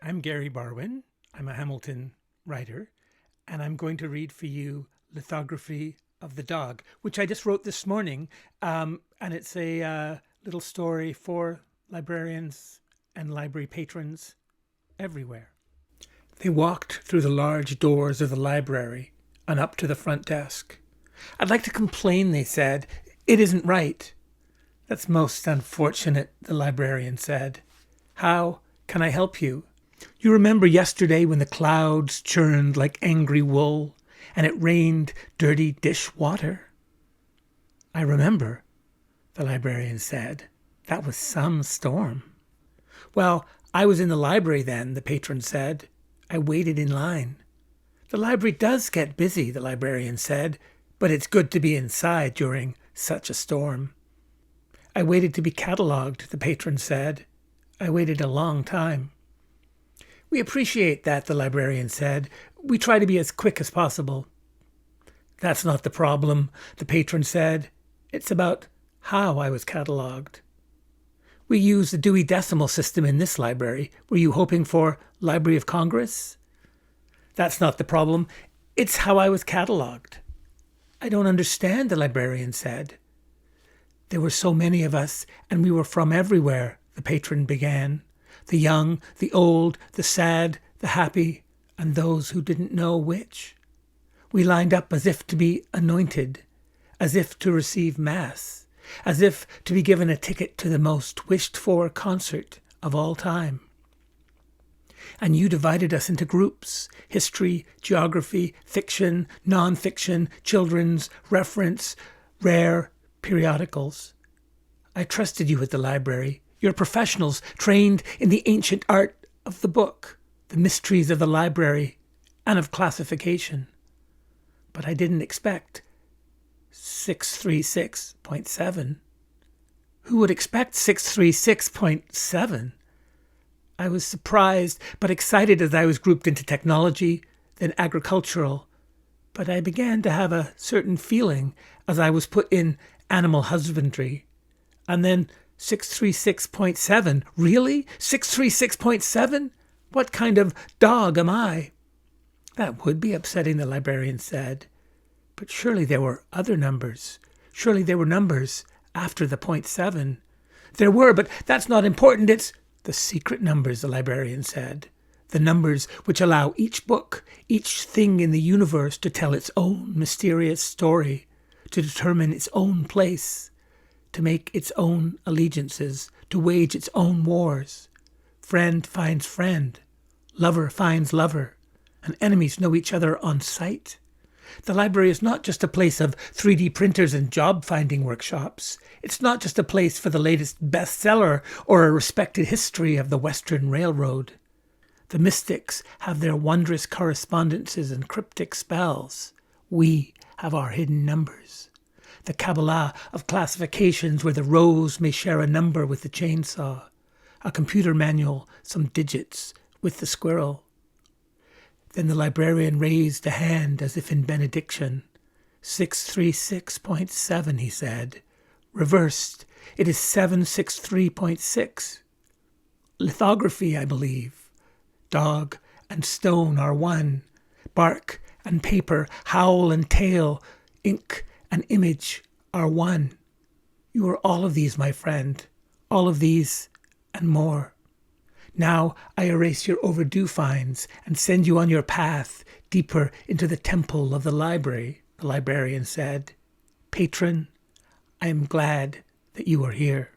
I'm Gary Barwin. I'm a Hamilton writer, and I'm going to read for you Lithography of the Dog, which I just wrote this morning. And it's a little story for librarians and library patrons everywhere. They walked through the large doors of the library and up to the front desk. "I'd like to complain," they said. "It isn't right." "That's most unfortunate," the librarian said. "How can I help you? You remember yesterday when the clouds churned like angry wool and it rained dirty dish water?" "I remember," the librarian said. "That was some storm." "Well, I was in the library then," the patron said. "I waited in line." "The library does get busy," the librarian said, "but it's good to be inside during such a storm." "I waited to be catalogued," the patron said. "I waited a long time." "We appreciate that," the librarian said. "We try to be as quick as possible." "That's not the problem," the patron said. "It's about how I was catalogued." "We use the Dewey Decimal System in this library. Were you hoping for Library of Congress?" "That's not the problem. It's how I was catalogued." "I don't understand," the librarian said. "There were so many of us, and we were from everywhere," the patron began. "The young, the old, the sad, the happy, and those who didn't know which. We lined up as if to be anointed, as if to receive Mass, as if to be given a ticket to the most wished-for concert of all time. And you divided us into groups: history, geography, fiction, non-fiction, children's, reference, rare, periodicals. I trusted you at the library. You're professionals trained in the ancient art of the book, the mysteries of the library, and of classification. But I didn't expect 636.7. Who would expect 636.7? I was surprised but excited as I was grouped into technology, then agricultural. But I began to have a certain feeling as I was put in animal husbandry. And then 636.7. Really? 636.7? What kind of dog am I? That would be upsetting, the librarian said. But surely there were other numbers. Surely there were numbers after the .7. There were, but that's not important. It's the secret numbers, the librarian said. The numbers which allow each book, each thing in the universe to tell its own mysterious story, to determine its own place, to make its own allegiances, to wage its own wars. Friend finds friend, lover finds lover, and enemies know each other on sight. The library is not just a place of 3D printers and job-finding workshops. It's not just a place for the latest bestseller or a respected history of the Western Railroad. The mystics have their wondrous correspondences and cryptic spells. We have our hidden numbers. The Kabbalah of classifications where the rose may share a number with the chainsaw, a computer manual, some digits with the squirrel. Then the librarian raised a hand as if in benediction. 636.7, he said. Reversed, it is 763.6. Lithography, I believe. Dog and stone are one. Bark and paper, howl and tail, ink and image are one. You are all of these, my friend, all of these and more. Now I erase your overdue fines and send you on your path deeper into the temple of the library, the librarian said. Patron, I am glad that you are here.